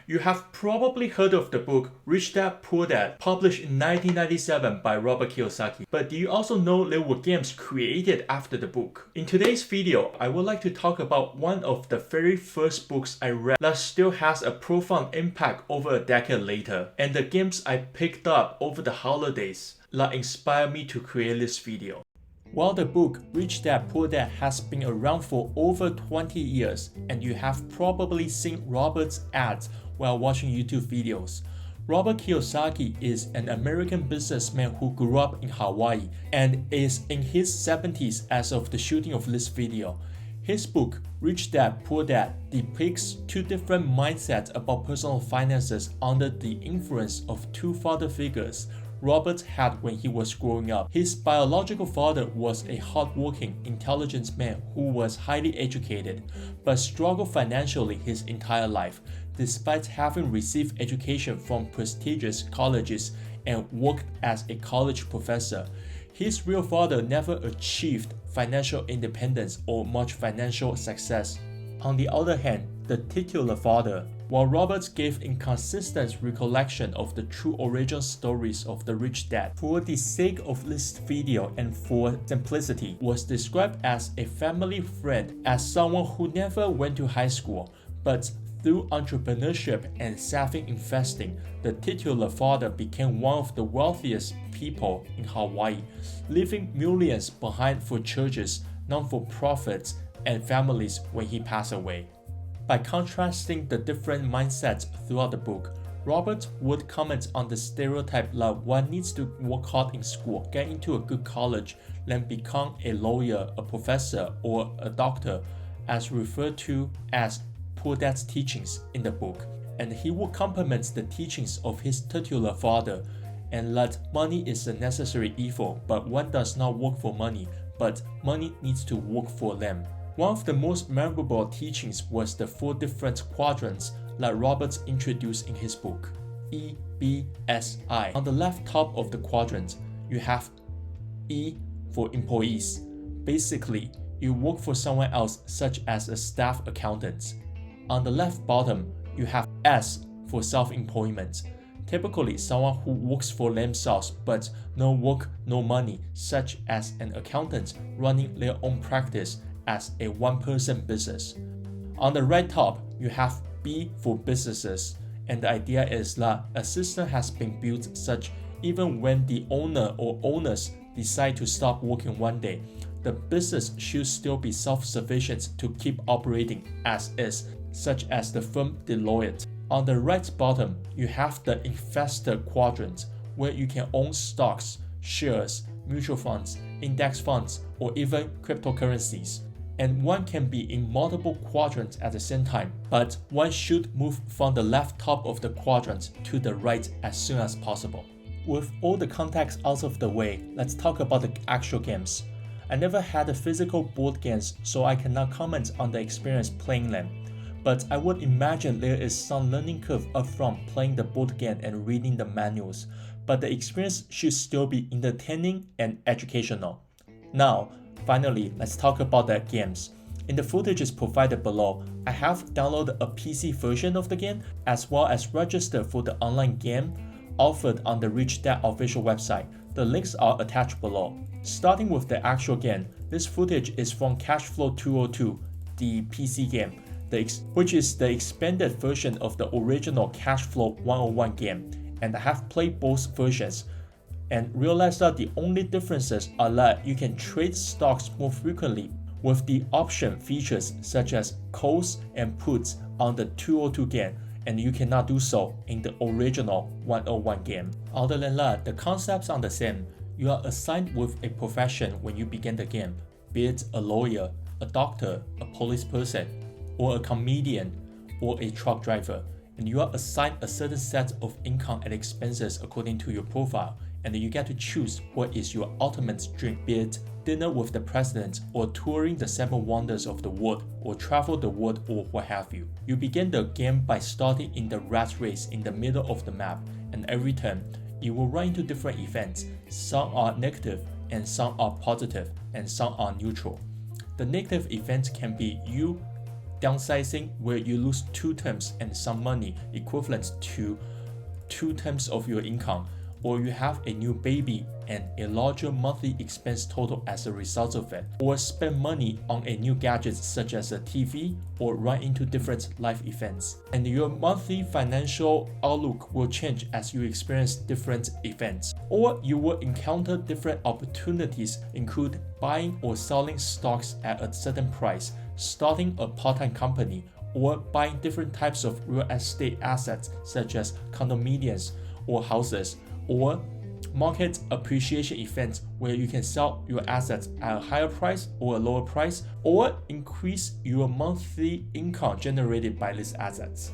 You have probably heard of the book Rich Dad Poor Dad, published in 1997 by Robert Kiyosaki. But do you also know there were games created after the book? In today's video, I would like to talk about one of the very first books I read that still has a profound impact over a decade later, and the games I picked up over the holidays that inspired me to create this video. While the book Rich Dad Poor Dad has been around for over 20 years, and you have probably seen Robert's ads while watching YouTube videos, Robert Kiyosaki is an American businessman who grew up in Hawaii and is in his 70s as of the shooting of this video. His book, Rich Dad Poor Dad, depicts two different mindsets about personal finances under the influence of two father figures Robert had when he was growing up. His biological father was a hardworking, intelligent man who was highly educated, but struggled financially his entire life, despite having received education from prestigious colleges and worked as a college professor. His real father never achieved financial independence or much financial success. On the other hand, the titular father, while Robert gave inconsistent recollection of the true origin stories of the rich dad, for the sake of this video and for simplicity, was described as a family friend, as someone who never went to high school, but through entrepreneurship and savvy investing, the titular father became one of the wealthiest people in Hawaii, leaving millions behind for churches, non-for-profits, and families when he passed away. By contrasting the different mindsets throughout the book, Robert would comment on the stereotype that one needs to work hard in school, get into a good college, then become a lawyer, a professor, or a doctor, as referred to as Poor Dad's teachings in the book. And he would complement the teachings of his titular father, and that money is a necessary evil, but one does not work for money, but money needs to work for them. One of the most memorable teachings was the 4 different quadrants that Robert introduced in his book, EBSI. On the left top of the quadrant, you have E for employees. Basically, you work for someone else, such as a staff accountant. On the left bottom, you have S for self-employment. Typically, someone who works for themselves but no work, no money, such as an accountant running their own practice as a one-person business. On the right top, you have B for businesses, and the idea is that a system has been built such even when the owner or owners decide to stop working one day, the business should still be self-sufficient to keep operating as is, such as the firm Deloitte. On the right bottom, you have the investor quadrant, where you can own stocks, shares, mutual funds, index funds, or even cryptocurrencies. And one can be in multiple quadrants at the same time, but one should move from the left top of the quadrant to the right as soon as possible. With all the context out of the way, let's talk about the actual games. I never had a physical board games, so I cannot comment on the experience playing them. But I would imagine there is some learning curve up from playing the board game and reading the manuals, but the experience should still be entertaining and educational. Now, finally, let's talk about the games. In the footages provided below, I have downloaded a PC version of the game as well as registered for the online game offered on the Rich Dad official website. The links are attached below. Starting with the actual game, this footage is from Cashflow 202, the PC game, which is the expanded version of the original Cashflow 101 game, and I have played both versions and realized that the only differences are that you can trade stocks more frequently with the option features such as calls and puts on the 202 game, and you cannot do so in the original 101 game. Other than that, the concepts are the same. You are assigned with a profession when you begin the game, be it a lawyer, a doctor, a police person, or a comedian, or a truck driver, and you are assigned a certain set of income and expenses according to your profile, and you get to choose what is your ultimate dream, be it dinner with the president, or touring the 7 wonders of the world, or travel the world, or what have you. You begin the game by starting in the rat race in the middle of the map, and every turn, you will run into different events. Some are negative, and some are positive, and some are neutral. The negative events can be you downsizing where you lose 2 terms and some money equivalent to 2 terms of your income, or you have a new baby and a larger monthly expense total as a result of it, or spend money on a new gadget such as a TV, or run into different life events. And your monthly financial outlook will change as you experience different events, or you will encounter different opportunities, include buying or selling stocks at a certain price, starting a part-time company, or buying different types of real estate assets such as condominiums or houses, or market appreciation events where you can sell your assets at a higher price or a lower price, or increase your monthly income generated by these assets.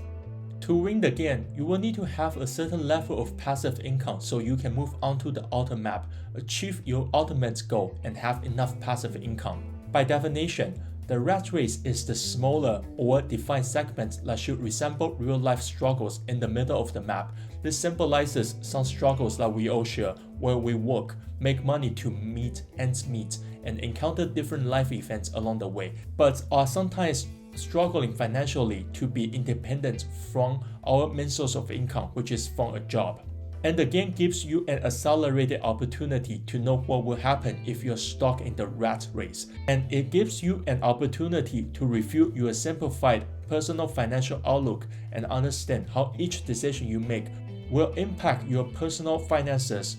To win the game, you will need to have a certain level of passive income so you can move on to the ultimate map, achieve your ultimate goal, and have enough passive income. By definition, the rat race is the smaller or defined segment that should resemble real-life struggles in the middle of the map. This symbolizes some struggles that we all share, where we work, make money to meet ends meet, and encounter different life events along the way, but are sometimes struggling financially to be independent from our main source of income, which is from a job. And the game gives you an accelerated opportunity to know what will happen if you're stuck in the rat race. And it gives you an opportunity to review your simplified personal financial outlook and understand how each decision you make will impact your personal finances.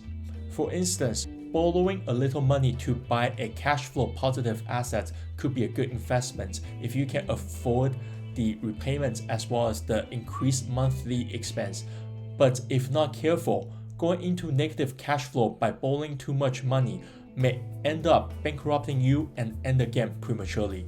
For instance, borrowing a little money to buy a cash flow positive asset could be a good investment if you can afford the repayments as well as the increased monthly expense. But if not careful, going into negative cash flow by borrowing too much money may end up bankrupting you and end the game prematurely.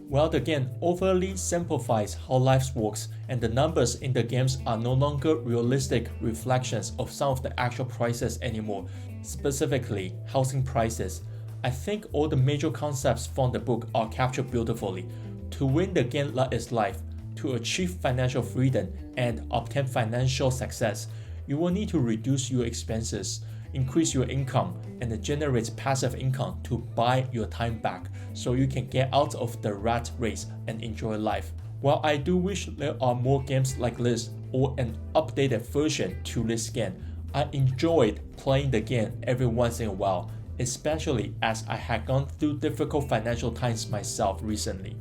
Well, the game overly simplifies how life works, and the numbers in the games are no longer realistic reflections of some of the actual prices anymore, specifically housing prices. I think all the major concepts from the book are captured beautifully. To win the game that is life, to achieve financial freedom and obtain financial success, you will need to reduce your expenses, increase your income, and generate passive income to buy your time back so you can get out of the rat race and enjoy life. While I do wish there are more games like this or an updated version to this game, I enjoyed playing the game every once in a while, especially as I had gone through difficult financial times myself recently.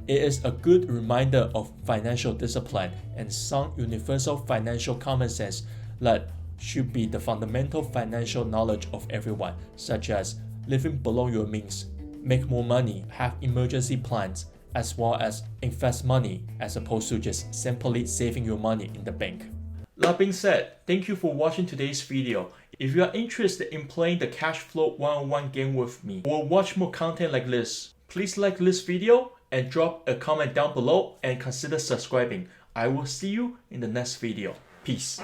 It is a good reminder of financial discipline and sound universal financial common sense that should be the fundamental financial knowledge of everyone, such as living below your means, make more money, have emergency plans, as well as invest money as opposed to just simply saving your money in the bank. That being said, thank you for watching today's video. If you are interested in playing the cash flow one-on-one game with me or watch more content like this, please like this video and drop a comment down below and consider subscribing. I will see you in the next video. Peace.